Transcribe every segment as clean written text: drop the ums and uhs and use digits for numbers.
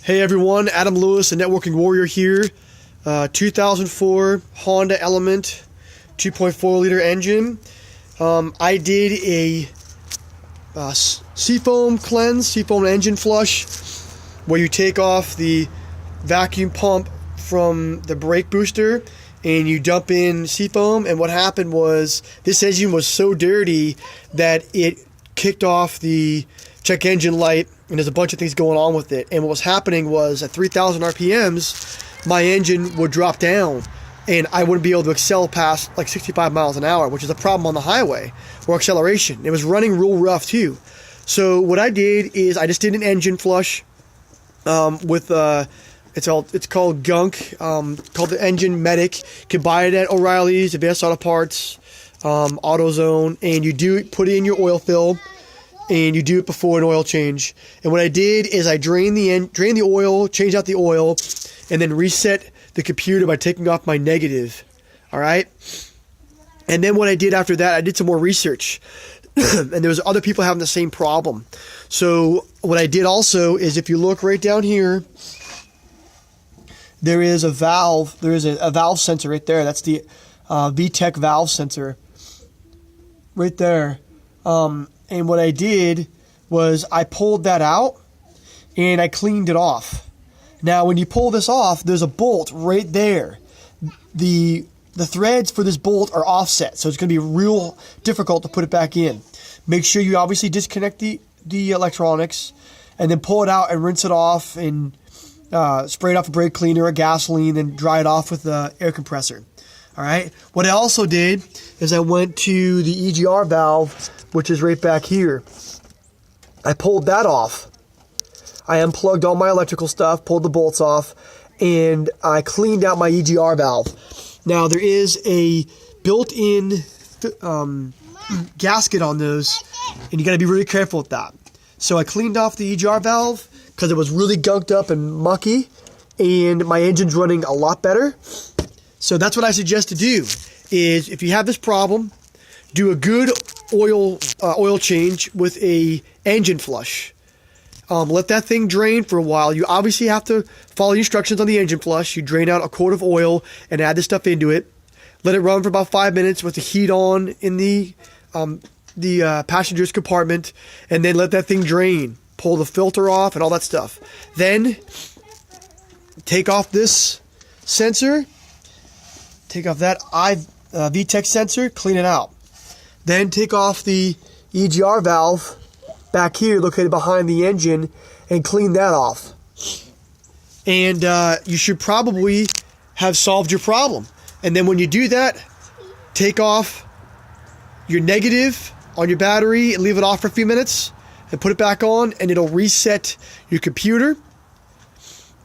Hey everyone, Adam Lewis, a networking warrior here. 2004 Honda Element 2.4 liter engine. I did a seafoam cleanse, seafoam engine flush, where you take off the vacuum pump from the brake booster and you dump in seafoam. And what happened was this engine was so dirty that it kicked off the check engine light, and there's a bunch of things going on with it. And what was happening was at 3,000 RPMs, my engine would drop down and I wouldn't be able to excel past like 65 miles an hour, which is a problem on the highway, or acceleration. It was running real rough too. So what I did is I just did an engine flush with it's called Gunk, called the Engine Medic. You can buy it at O'Reilly's, Advanced Auto Parts, AutoZone, and you put in your oil fill. And you do it before an oil change. And what I did is I drained the oil, changed out the oil, and then reset the computer by taking off my negative. All right. And then what I did after that, I did some more research, and there was other people having the same problem. So what I did also is, if you look right down here, there is a valve. There is a valve sensor right there. That's the Vtec valve sensor right there. And what I did was I pulled that out and I cleaned it off. Now, when you pull this off, there's a bolt right there. The threads for this bolt are offset, so it's going to be real difficult to put it back in. Make sure you obviously disconnect the electronics and then pull it out and rinse it off and spray it off with brake cleaner or gasoline and dry it off with the air compressor. All right. What I also did is I went to the Egr valve, which is right back here. I pulled that off. I unplugged all my electrical stuff, pulled the bolts off, and I cleaned out my Egr valve. Now, there is a built-in gasket on those, and you got to be really careful with that. So I cleaned off the Egr valve because it was really gunked up and mucky, and my engine's running a lot better. So that's what I suggest to do, is if you have this problem, do a good oil change with a engine flush. Let that thing drain for a while. You obviously have to follow the instructions on the engine flush. You drain out a quart of oil and add this stuff into it. Let it run for about 5 minutes with the heat on in the passenger's compartment, and then let that thing drain. Pull the filter off and all that stuff. Then take off this sensor. Take off that Vtec sensor, clean it out. Then take off the Egr valve back here located behind the engine and clean that off. And you should probably have solved your problem. And then when you do that, take off your negative on your battery and leave it off for a few minutes and put it back on, and it'll reset your computer.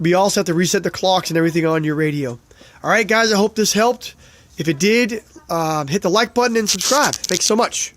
We also have to reset the clocks and everything on your radio. All right, guys, I hope this helped. If it did, hit the like button and subscribe. Thanks so much.